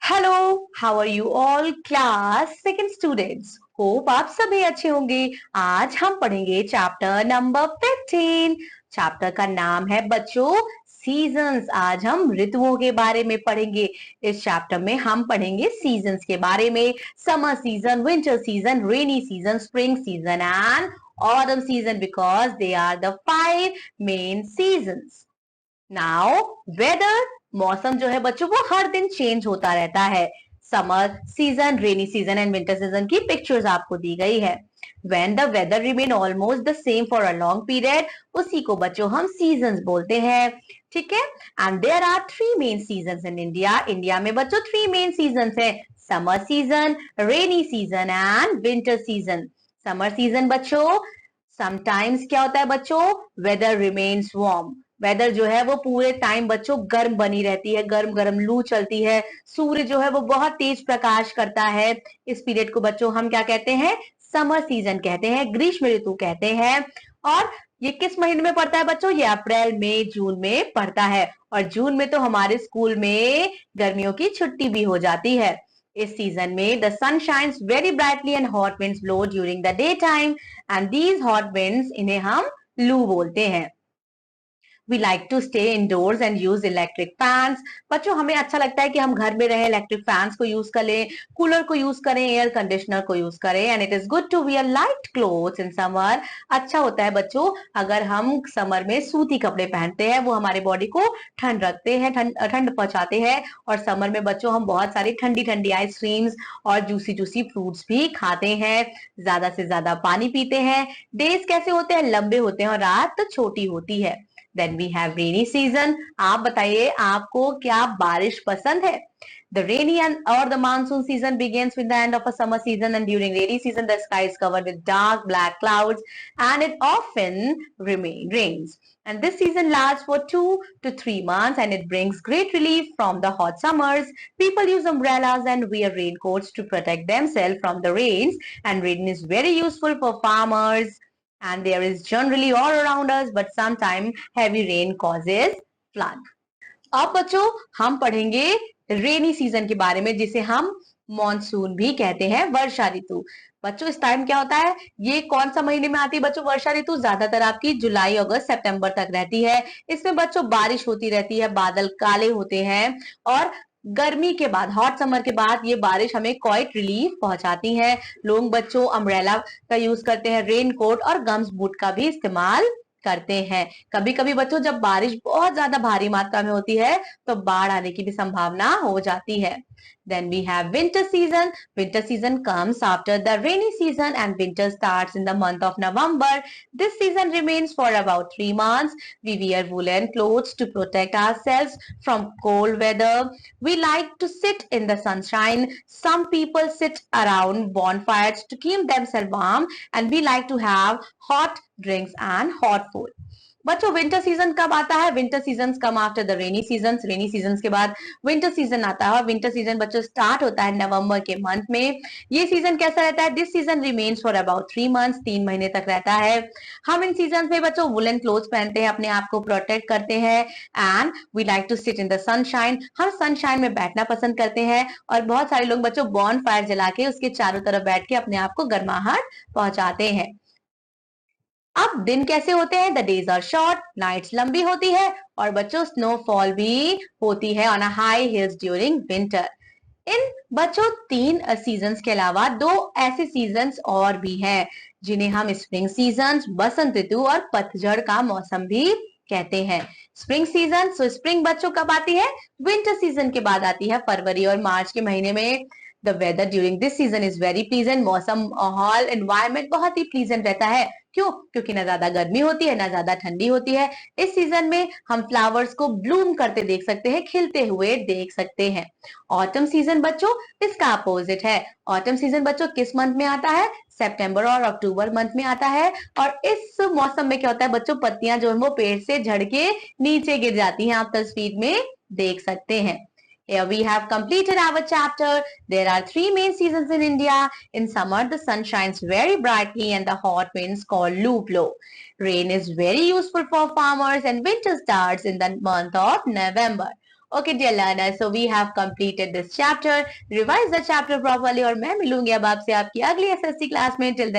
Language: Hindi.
Hello, how are you all class second students. Hope आप सभी अच्छे होंगे। आज हम पढ़ेंगे चैप्टर नंबर 15। चैप्टर का नाम है बच्चों सीजन्स। आज हम ऋतुओं के बारे में पढ़ेंगे। इस चैप्टर में हम पढ़ेंगे सीजन्स के बारे में। Summer season, winter season, rainy season, spring season and autumn season, because they are the 5 main seasons. Now weather, मौसम जो है बच्चों वो हर दिन चेंज होता रहता है। Summer season, rainy season and winter season की पिक्चर्स आपको दी गई है। When the weather remain almost the same for a long period, उसी को बच्चों हम सीजन्स बोलते हैं। ठीक है। And there are 3 main seasons in India. India में बच्चों 3 मेन सीजन्स है। Summer season, rainy season and winter season. Summer season बच्चों, समटाइम्स क्या होता है बच्चों, वेदर रिमेन्स वार्म। वेदर जो है वो पूरे टाइम बच्चों गर्म बनी रहती है, गर्म गर्म लू चलती है। सूर्य जो है वो बहुत तेज प्रकाश करता है। इस पीरियड को बच्चों हम क्या कहते हैं, समर सीजन कहते हैं, ग्रीष्म ऋतु कहते हैं। और ये किस महीने में पड़ता है बच्चों, ये अप्रैल मई जून में पड़ता है। और जून में तो हमारे स्कूल में गर्मियों की छुट्टी भी हो जाती है। इस सीजन में the sun shines very brightly and hot winds blow during the day time and these hot winds, इन्हें हम लू बोलते हैं। We like to stay indoors and use electric fans. बच्चों हमें अच्छा लगता है कि हम घर में रहे, इलेक्ट्रिक फैंस को यूज करें, कूलर को यूज करें, एयर कंडीशनर को यूज करें। And it is good to wear light clothes in summer. अच्छा होता है बच्चों अगर हम समर में सूती कपड़े पहनते हैं, वो हमारे बॉडी को ठंड रखते हैं, ठंड पहुंचाते हैं। और समर में बच्चों हम बहुत सारी ठंडी ठंडी आइसक्रीम्स और जूसी जूसी फ्रूट्स भी खाते हैं, ज्यादा से ज्यादा पानी पीते हैं। डेज कैसे होते हैं, लंबे होते हैं और रात छोटी होती है। Then we have rainy season. आप बताइए आपको क्या बारिश पसंद है? The rainy and or the monsoon season begins with the end of a summer season, and during rainy season the sky is covered with dark black clouds and it often rains. And this season lasts for 2 to 3 months and it brings great relief from the hot summers. People use umbrellas and wear raincoats to protect themselves from the rains, and rain is very useful for farmers. And there is generally all around us, but sometimes heavy rain causes flood. अब बच्चों हम पढ़ेंगे रेनी सीजन के बारे में, जिसे हम मॉनसून भी कहते हैं, वर्षा ऋतु। बच्चों इस टाइम क्या होता है, ये कौन सा महीने में आती है बच्चों वर्षा ऋतु? ज्यादातर आपकी जुलाई अगस्त सितंबर तक रहती है। इसमें बच्चों बारिश होती रहती है, बादल काले होते हैं और गर्मी के बाद, हॉट समर के बाद ये बारिश हमें क्वाइट रिलीफ पहुंचाती है। लोग बच्चों अम्ब्रेला का यूज करते हैं, रेन कोट और गम्स बूट का भी इस्तेमाल करते हैं। कभी कभी बच्चों जब बारिश बहुत ज्यादा भारी मात्रा में होती है तो बाढ़ आने की भी संभावना हो जाती है। Then we have winter season. Winter season comes after the rainy season and winter starts in the month of November. This season remains for about 3 months. We wear woolen clothes to protect ourselves from cold weather. We like to sit in the sunshine. Some people sit around bonfires to keep themselves warm, and we like to have hot drinks and hot food. बच्चों विंटर सीजन कब आता है? Winter season come after the rainy season. Rainy season के बाद विंटर सीजन आता है। विंटर सीजन बच्चों स्टार्ट होता है नवंबर के मंथ में। ये सीजन कैसा रहता है? This season remains for about 3 months, 3 महीने तक रहता है। हम इन सीजन में बच्चों वुलन क्लोथ्स पहनते हैं, अपने आप को प्रोटेक्ट करते हैं। And we like to sit in the sunshine. हम सनशाइन में बैठना पसंद करते हैं और बहुत सारे लोग बच्चों बॉन फायर जला के उसके चारों तरफ बैठ के अपने आप को गर्माहट पहुंचाते हैं। अब दिन कैसे होते हैं? The days are short, nights लंबी होती है और बच्चों स्नोफॉल भी होती है on a high hills during winter. इन बच्चों 3 सीजन्स के अलावा 2 ऐसे सीजन्स और भी हैं जिन्हें हम स्प्रिंग सीजन, बसंत ऋतु और पतझड़ का मौसम भी कहते हैं। स्प्रिंग सीजन, सो स्प्रिंग बच्चों कब आती है? विंटर सीजन के बाद आती है, फरवरी और मार्च के महीने में। The weather during this season is very pleasant. मौसम, माहौल, एनवायरमेंट बहुत ही प्लीजेंट रहता है। क्यों? क्योंकि ना ज्यादा गर्मी होती है ना ज्यादा ठंडी होती है। इस सीजन में हम फ्लावर्स को ब्लूम करते देख सकते हैं, खिलते हुए देख सकते हैं। ऑटम सीजन बच्चों इसका अपोजिट है। ऑटम सीजन बच्चों किस मंथ में आता है? सितंबर और अक्टूबर मंथ में आता है। और इस मौसम में क्या होता है बच्चों, पत्तियां जो है वो पेड़ से झड़ के नीचे गिर जाती हैं, आप तस्वीर में देख सकते हैं। Here we have completed our chapter. There are 3 main seasons in India. In summer, the sun shines very brightly and the hot winds called Lu blow. Rain is very useful for farmers and winter starts in the month of November. Okay dear learner, so we have completed this chapter, revise the chapter properly और मैं मिलूंगी अब आपसे आपकी अगली एसएससी क्लास में। Till then